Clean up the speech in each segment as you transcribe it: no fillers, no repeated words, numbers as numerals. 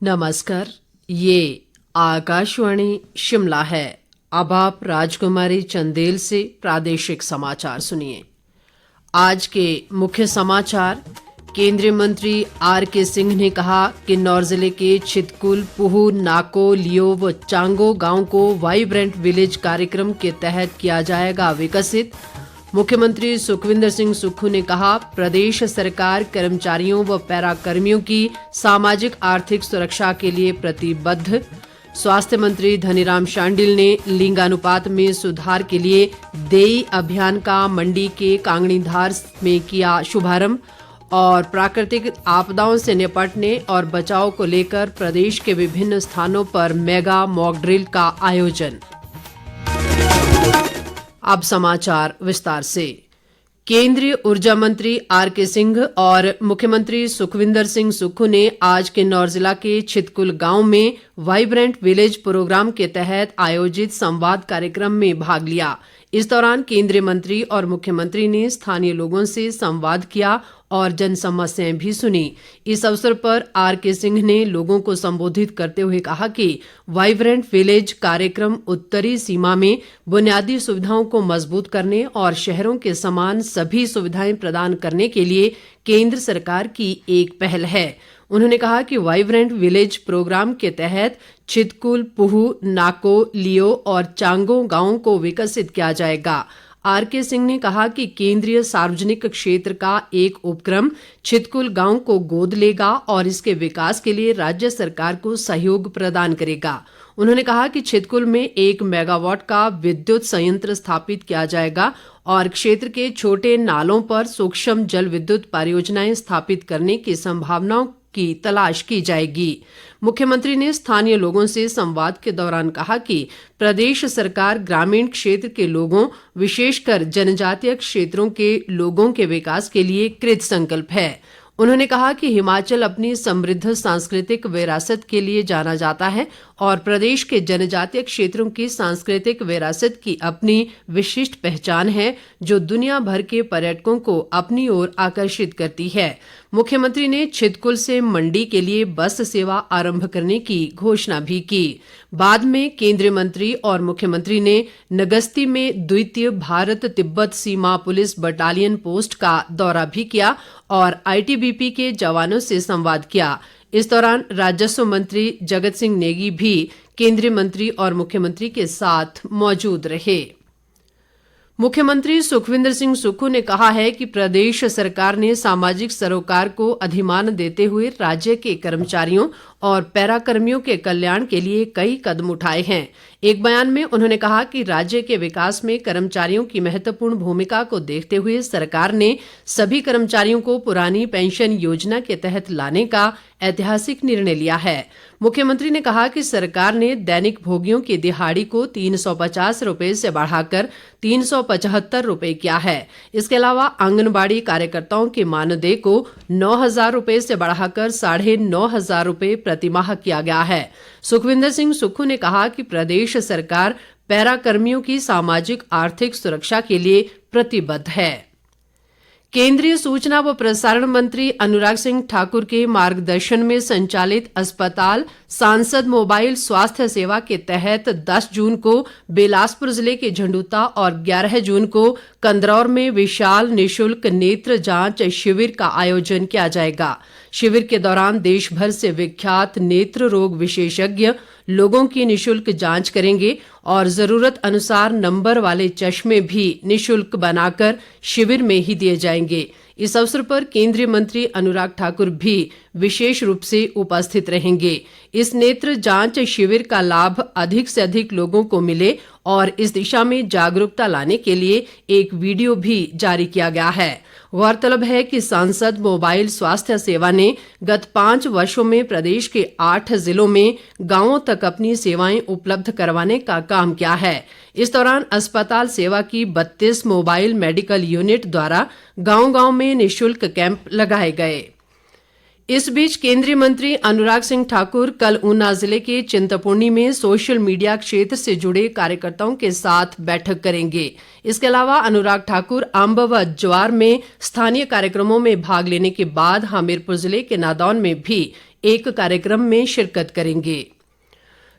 नमस्कार, ये आकाशवाणी शिमला है। अब आप राजकुमारी चंदेल से प्रादेशिक समाचार सुनिए। आज के मुख्य समाचार। केंद्रीय मंत्री आर के सिंह ने कहा किन्नौर जिले के छितकुल, पूह, नाको, लियो व चांगो गांव को वाइब्रेंट विलेज कार्यक्रम के तहत किया जाएगा विकसित। मुख्यमंत्री सुखविंदर सिंह सुक्खू ने कहा प्रदेश सरकार कर्मचारियों व पैरा कर्मियों की सामाजिक आर्थिक सुरक्षा के लिए प्रतिबद्ध। स्वास्थ्य मंत्री धनीराम शांडिल ने लिंगानुपात में सुधार के लिए देई अभियान का मंडी के कांगणीधार में किया शुभारंभ। और प्राकृतिक आपदाओं से निपटने और बचाव को लेकर प्रदेश के विभिन्न स्थानों पर मेगा मॉक ड्रिल का आयोजन। अब समाचार विस्तार से। केंद्रीय ऊर्जा मंत्री आर के सिंह और मुख्यमंत्री सुखविंदर सिंह सुक्खू ने आज किन्नौर जिला के छितकुल गांव में वाइब्रेंट विलेज प्रोग्राम के तहत आयोजित संवाद कार्यक्रम में भाग लिया। इस दौरान केंद्रीय मंत्री और मुख्यमंत्री ने स्थानीय लोगों से संवाद किया और जन समस्याएं भी सुनी। इस अवसर पर आर के सिंह ने लोगों को संबोधित करते हुए कहा कि वाइब्रेंट विलेज कार्यक्रम उत्तरी सीमा में बुनियादी सुविधाओं को मजबूत करने और शहरों के समान सभी सुविधाएं प्रदान करने के लिए केंद्र सरकार की एक पहल है। उन्होंने कहा कि वाइब्रेंट विलेज प्रोग्राम के तहत छितकुल, पूह, नाको, लियो और चांगो गांवों को विकसित किया जाएगा। आर के सिंह ने कहा कि केंद्रीय सार्वजनिक क्षेत्र का एक उपक्रम छितकुल गांव को गोद लेगा और इसके विकास के लिए राज्य सरकार को सहयोग प्रदान करेगा। उन्होंने कहा कि छितकुल में 1 मेगावाट का विद्युत संयंत्र स्थापित किया जाएगा और क्षेत्र के छोटे नालों पर सूक्ष्म जल विद्युत परियोजनाएं स्थापित करने की संभावनाओं की तलाश की जाएगी। मुख्यमंत्री ने स्थानीय लोगों से संवाद के दौरान कहा कि प्रदेश सरकार ग्रामीण क्षेत्र के लोगों, विशेषकर जनजातीय क्षेत्रों के लोगों के विकास के लिए कृत संकल्प है। उन्होंने कहा कि हिमाचल अपनी समृद्ध सांस्कृतिक विरासत के लिए जाना जाता है और प्रदेश के जनजातीय क्षेत्रों की सांस्कृतिक विरासत की अपनी विशिष्ट पहचान है जो दुनिया भर के पर्यटकों को अपनी ओर आकर्षित करती है। मुख्यमंत्री ने छितकुल से मंडी के लिए बस सेवा आरंभ करने की घोषणा भी की। बाद में केंद्रीय मंत्री और मुख्यमंत्री ने नगस्ती में द्वितीय भारत तिब्बत सीमा पुलिस बटालियन पोस्ट का दौरा भी किया और आईटीबीपी के जवानों से संवाद किया। इस दौरान राजस्व मंत्री जगत सिंह नेगी भी केंद्रीय मंत्री और मुख्यमंत्री के साथ मौजूद रहे। मुख्यमंत्री सुखविंदर सिंह सुक्खू ने कहा है कि प्रदेश सरकार ने सामाजिक सरोकार को अधिमान देते हुए राज्य के कर्मचारियों और पैरा कर्मियों के कल्याण के लिए कई कदम उठाए हैं। एक बयान में उन्होंने कहा कि राज्य के विकास में कर्मचारियों की महत्वपूर्ण भूमिका को देखते हुए सरकार ने सभी कर्मचारियों को पुरानी पेंशन योजना के तहत लाने का ऐतिहासिक निर्णय लिया है। मुख्यमंत्री ने कहा कि सरकार ने दैनिक भोगियों की दिहाड़ी को 350 रुपए से बढ़ाकर 375 रुपए किया है। इसके अलावा आंगनबाड़ी कार्यकर्ताओं के मानदेय को 9,000 रुपए से बढ़ाकर 9,500 रुपए प्रतिमाह किया गया है। सुखविंदर सिंह सुक्खू ने कहा कि प्रदेश सरकार पैरा कर्मियों की सामाजिक आर्थिक सुरक्षा के लिए प्रतिबद्ध है। केंद्रीय सूचना व प्रसारण मंत्री अनुराग सिंह ठाकुर के मार्गदर्शन में संचालित अस्पताल सांसद मोबाइल स्वास्थ्य सेवा के तहत 10 जून को बिलासपुर जिले के झंडूता और 11 जून को कंदरौर में विशाल निशुल्क नेत्र जांच शिविर का आयोजन किया जाएगा। शिविर के दौरान देश भर से विख्यात नेत्र रोग विशेषज्ञ लोगों की निशुल्क जांच करेंगे और जरूरत अनुसार नंबर वाले चश्मे भी निशुल्क बनाकर शिविर में ही दिए जाएंगे। इस अवसर पर केंद्रीय मंत्री अनुराग ठाकुर भी विशेष रूप से उपस्थित रहेंगे। इस नेत्र जांच शिविर का लाभ अधिक से अधिक लोगों को मिले और इस दिशा में जागरूकता लाने के लिए एक वीडियो भी जारी किया गया है। गौरतलब है कि सांसद मोबाइल स्वास्थ्य सेवा ने गत 5 वर्षों में प्रदेश के 8 जिलों में गांवों तक अपनी सेवाएं उपलब्ध करवाने का काम किया है। इस दौरान अस्पताल सेवा की 32 मोबाइल मेडिकल यूनिट द्वारा गांव-गांव में निशुल्क कैंप लगाए गए। इस बीच केंद्रीय मंत्री अनुराग सिंह ठाकुर कल ऊना जिले के चिंतपूर्णी में सोशल मीडिया क्षेत्र से जुड़े कार्यकर्ताओं के साथ बैठक करेंगे। इसके अलावा अनुराग ठाकुर अंब व ज्वार में स्थानीय कार्यक्रमों में भाग लेने के बाद हमीरपुर जिले के नादौन में भी एक कार्यक्रम में शिरकत करेंगे।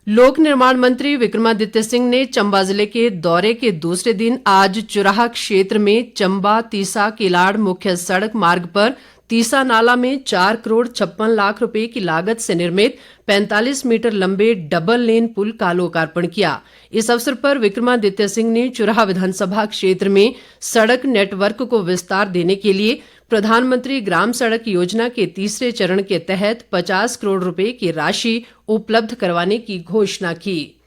लोक निर्माण मंत्री विक्रमादित्य सिंह ने चंबा जिले के दौरे के दूसरे दिन आज चुराह क्षेत्र में चंबा तीसा किलाड़ मुख्य सड़क मार्ग पर तीसा नाला में 4 करोड़ 56 लाख रुपए की लागत से निर्मित 45 मीटर लंबे डबल लेन पुल का लोकार्पण किया। इस अवसर पर विक्रमादित्य सिंह ने चुराह विधानसभा क्षेत्र में सड़क नेटवर्क को विस्तार देने के लिए प्रधानमंत्री ग्राम सड़क योजना के तीसरे चरण के तहत 50 करोड़ रुपए की राशि उपलब्ध करवाने की घोषणा की।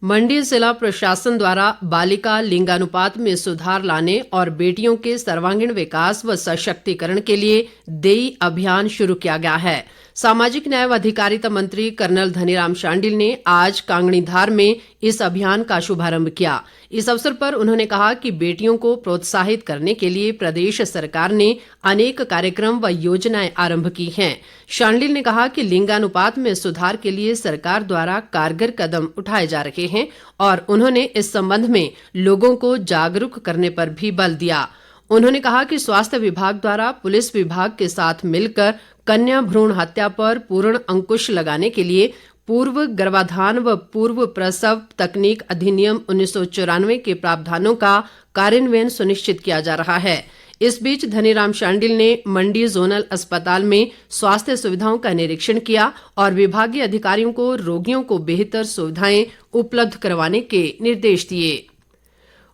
मंडी जिला प्रशासन द्वारा बालिका लिंगानुपात में सुधार लाने और बेटियों के सर्वांगीण विकास व सशक्तिकरण के लिए देई अभियान शुरू किया गया है। सामाजिक न्याय व अधिकारिता मंत्री कर्नल धनीराम शांडिल ने आज कांगणीधार में इस अभियान का शुभारंभ किया। इस अवसर पर उन्होंने कहा कि बेटियों को प्रोत्साहित करने के लिए प्रदेश सरकार ने अनेक कार्यक्रम व योजनाएं आरंभ की हैं। शांडिल ने कहा कि लिंगानुपात में सुधार के लिए सरकार द्वारा कारगर कदम उठाए जा रहे हैं और उन्होंने इस संबंध में लोगों को जागरूक करने पर भी बल दिया। उन्होंने कहा कि स्वास्थ्य विभाग द्वारा पुलिस विभाग के साथ मिलकर कन्या भ्रूण हत्या पर पूर्ण अंकुश लगाने के लिए पूर्व गर्भाधान व पूर्व प्रसव तकनीक अधिनियम 1994 के प्रावधानों का कार्यान्वयन सुनिश्चित किया जा रहा है। इस बीच धनीराम शांडिल ने मंडी जोनल अस्पताल में स्वास्थ्य सुविधाओं का निरीक्षण किया और विभागीय अधिकारियों को रोगियों को बेहतर सुविधाएं उपलब्ध करवाने के निर्देश दिए।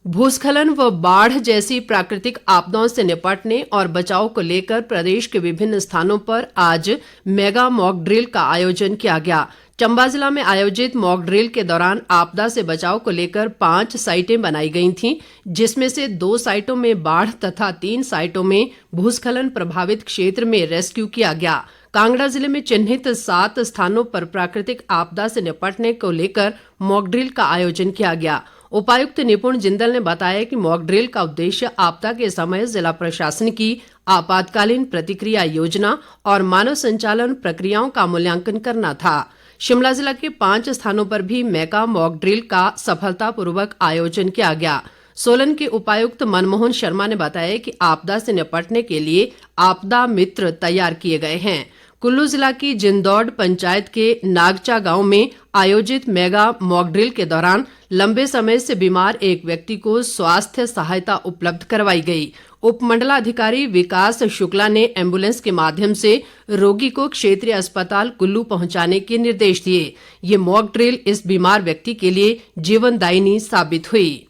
भूस्खलन व बाढ़ जैसी प्राकृतिक आपदाओं से निपटने और बचाव को लेकर प्रदेश के विभिन्न स्थानों पर आज मेगा मॉक ड्रिल का आयोजन किया गया। चंबा जिला में आयोजित मॉक ड्रिल के दौरान आपदा से बचाव को लेकर 5 साइटें बनाई गई थीं, जिसमें से 2 साइटों में बाढ़ तथा 3 साइटों में भूस्खलन प्रभावित क्षेत्र में रेस्क्यू किया गया। कांगड़ा जिले में चिन्हित 7 स्थानों पर प्राकृतिक आपदा से निपटने को लेकर मॉक ड्रिल का आयोजन किया गया। उपायुक्त निपुण जिंदल ने बताया कि मॉक ड्रिल का उद्देश्य आपदा के समय जिला प्रशासन की आपातकालीन प्रतिक्रिया योजना और मानव संचालन प्रक्रियाओं का मूल्यांकन करना था। शिमला जिला के 5 स्थानों पर भी मेगा मॉक ड्रिल का सफलतापूर्वक आयोजन किया गया। सोलन के उपायुक्त मनमोहन शर्मा ने बताया कि आपदा से निपटने के लिए आपदा मित्र तैयार किए गए हैं। कुल्लू जिला की जिंदौड़ पंचायत के नागचा गांव में आयोजित मेगा मॉक ड्रिल के दौरान लंबे समय से बीमार एक व्यक्ति को स्वास्थ्य सहायता उपलब्ध करवाई गई। उपमंडलाधिकारी विकास शुक्ला ने एम्बुलेंस के माध्यम से रोगी को क्षेत्रीय अस्पताल कुल्लू पहुंचाने के निर्देश दिए। ये मॉक ड्रिल इस बीमार व्यक्ति के लिए जीवनदायिनी साबित हुई।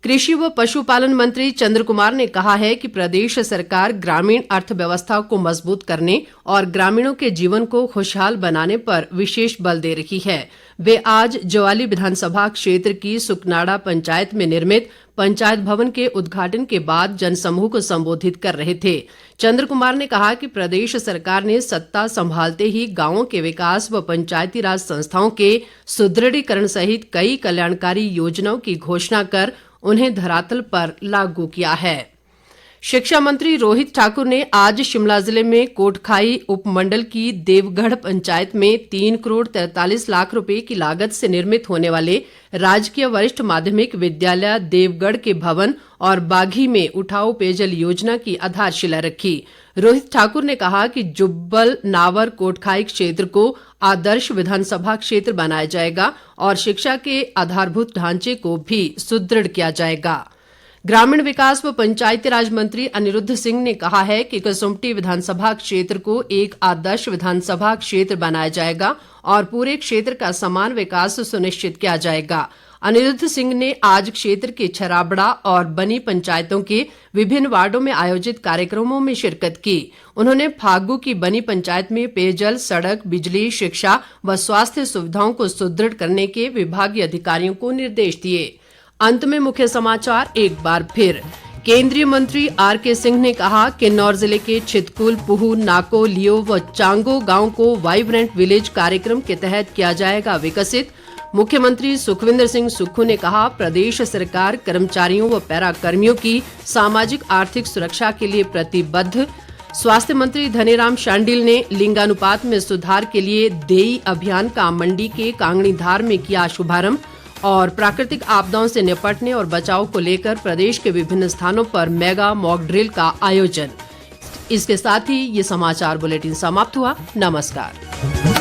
कृषि व पशुपालन मंत्री चंद्र कुमार ने कहा है कि प्रदेश सरकार ग्रामीण अर्थव्यवस्था को मजबूत करने और ग्रामीणों के जीवन को खुशहाल बनाने पर विशेष बल दे रही है। वे आज ज्वाली विधानसभा क्षेत्र की सुकनाड़ा पंचायत में निर्मित पंचायत भवन के उद्घाटन के बाद जनसमूह को संबोधित कर रहे थे। चंद्र कुमार ने कहा कि प्रदेश सरकार ने सत्ता संभालते ही गांवों के विकास व पंचायती राज संस्थाओं के सुदृढ़ीकरण सहित कई कल्याणकारी योजनाओं की घोषणा कर उन्हें धरातल पर लागू किया है। शिक्षा मंत्री रोहित ठाकुर ने आज शिमला जिले में कोटखाई उपमंडल की देवगढ़ पंचायत में 3 करोड़ 43 लाख रुपए की लागत से निर्मित होने वाले राजकीय वरिष्ठ माध्यमिक विद्यालय देवगढ़ के भवन और बाघी में उठाऊ पेयजल योजना की आधारशिला रखी। रोहित ठाकुर ने कहा कि जुब्बल नावर कोटखाई क्षेत्र को आदर्श विधानसभा क्षेत्र बनाया जाएगा और शिक्षा के आधारभूत ढांचे को भी सुदृढ़ किया जाएगा। ग्रामीण विकास व पंचायती राज मंत्री अनिरुद्ध सिंह ने कहा है कि कसुम्पटी विधानसभा क्षेत्र को एक आदर्श विधानसभा क्षेत्र बनाया जाएगा और पूरे क्षेत्र का समान विकास सुनिश्चित किया जाएगा। अनिरुद्ध सिंह ने आज क्षेत्र के छराबड़ा और बनी पंचायतों के विभिन्न वार्डों में आयोजित कार्यक्रमों में शिरकत की। उन्होंने फागू की बनी पंचायत में पेयजल, सड़क, बिजली, शिक्षा व स्वास्थ्य सुविधाओं को सुदृढ़ करने के विभागीय अधिकारियों को निर्देश दिए। अंत में मुख्य समाचार एक बार फिर। केंद्रीय मंत्री आरके सिंह ने कहा किन्नौर जिले के छितकुल, पुहू, नाको, लियो व चांगो गांव को वाइब्रेंट विलेज कार्यक्रम के तहत किया जाएगा विकसित। मुख्यमंत्री सुखविंदर सिंह सुक्खू ने कहा प्रदेश सरकार कर्मचारियों व पैरा कर्मियों की सामाजिक आर्थिक सुरक्षा के लिए प्रतिबद्ध। स्वास्थ्य मंत्री धनीराम शांडिल ने लिंगानुपात में सुधार के लिए देई अभियान का मंडी के कांगणीधार में किया शुभारंभ। और प्राकृतिक आपदाओं से निपटने और बचाव को लेकर प्रदेश के विभिन्न स्थानों पर मेगा मॉक ड्रिल का आयोजन। इसके साथ ही ये समाचार बुलेटिन समाप्त हुआ। नमस्कार।